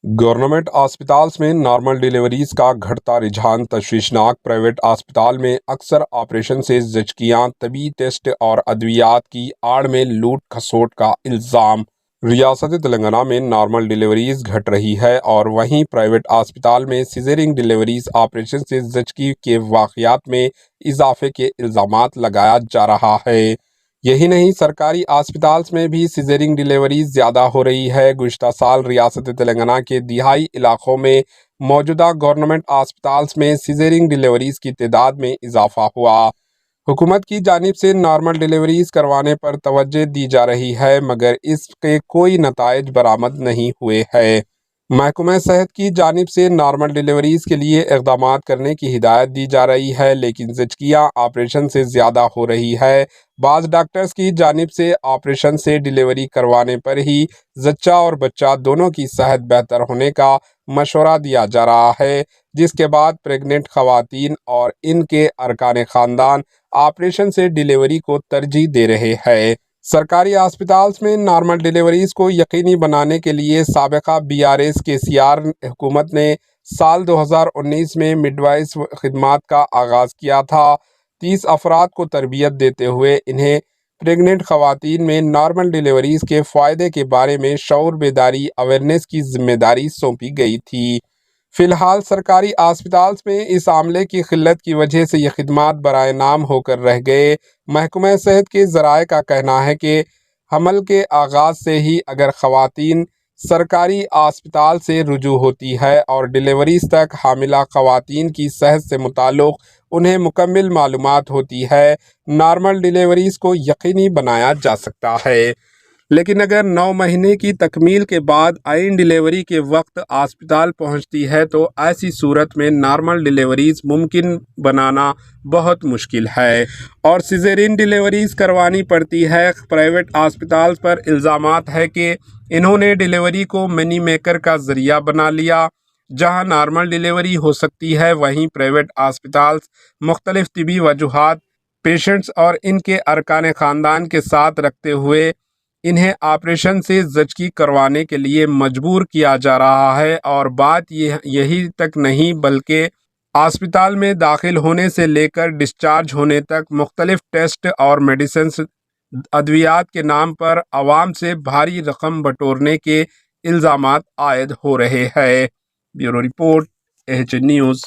Government अस्पताल्स में normal deliveries का घटता रुझान तशवीशनाक। प्राइवेट अस्पताल में अक्सर ऑपरेशन से जचकियां, तबी टेस्ट और अद्वियात की आड़ में लूट खसोट का इल्ज़ाम। रियासत तेलंगाना में नॉर्मल डिलीवरीज घट रही है और वहीं प्राइवेट अस्पताल में सिजेरियन डिलीवरीज ऑपरेशन से जचकी के वाक़यात में इजाफे के इल्ज़ामात लगाया जा रहा है। यही नहीं, सरकारी अस्पताल्स में भी सिजेरियन डिलीवरीज ज़्यादा हो रही है। गुज़िश्ता साल रियासत तेलंगाना के दिहाई इलाकों में मौजूदा गवर्नमेंट अस्पताल्स में सिजेरियन डिलीवरीज की तादाद में इजाफा हुआ। हुकूमत की जानिब से नॉर्मल डिलीवरीज करवाने पर तवज्जो दी जा रही है, मगर इसके कोई नताइज बरामद नहीं हुए हैं। महकमा सेहत की जानिब से नॉर्मल डिलीवरीज के लिए इक़दामात करने की हिदायत दी जा रही है, लेकिन ज़चकियाँ ऑपरेशन से ज़्यादा हो रही है। बाज़ डॉक्टर्स की जानिब से ऑपरेशन से डिलीवरी करवाने पर ही ज़च्चा और बच्चा दोनों की सेहत बेहतर होने का मशवरा दिया जा रहा है, जिसके बाद प्रेग्नेंट ख़वातीन और इनके अरकान ख़ानदान ऑपरेशन से डिलीवरी को तरजीह दे रहे हैं। सरकारी अस्पताल्स में नॉर्मल डिलीवरीज को यकीनी बनाने के लिए साबिक़ा BRS KCR हुकूमत ने साल 2019 में मिडवाइस खिदमात का आगाज़ किया था। 30 अफराद को तरबियत देते हुए इन्हें प्रेग्नेंट ख़वातीन में नॉर्मल डिलीवरीज के फ़ायदे के बारे में शऊर बेदारी अवेयरनेस की जिम्मेदारी सौंपी गई थी। फ़िलहाल सरकारी अस्पताल्स में इस आमले की किल्लत की वजह से ये खिदमात बराए नाम होकर रह गए। महकमा सेहत के ज़राए का कहना है कि हमल के आगाज़ से ही अगर ख़वातीन सरकारी अस्पताल से रुजू होती है और डिलीवरीज तक हामिला ख़वातीन की सेहत से मुताल्लिक़ उन्हें मुकम्मल मालूमात होती है, नॉर्मल डिलीवरीज को यकीनी बनाया जा सकता है। लेकिन अगर 9 महीने की तकमील के बाद आइन डिलीवरी के वक्त अस्पताल पहुंचती है तो ऐसी सूरत में नॉर्मल डिलीवरीज मुमकिन बनाना बहुत मुश्किल है और सिजेरियन डिलीवरीज करवानी पड़ती है। प्राइवेट अस्पताल पर इल्ज़ामात है कि इन्होंने डिलीवरी को मनी मेकर का ज़रिया बना लिया। जहां नॉर्मल डिलीवरी हो सकती है, वहीं प्राइवेट अस्पताल मुख्तलिफ तिबी वजूहात पेशेंट्स और इनके अरकान ख़ानदान के साथ रखते हुए इन्हें ऑपरेशन से जचकी करवाने के लिए मजबूर किया जा रहा है। और बात यही तक नहीं, बल्कि अस्पताल में दाखिल होने से लेकर डिस्चार्ज होने तक मुख्तलिफ टेस्ट और मेडिसिन अद्वियात के नाम पर आवाम से भारी रकम बटोरने के इल्ज़ामात आयद हो रहे हैं। Bureau report, AHN news.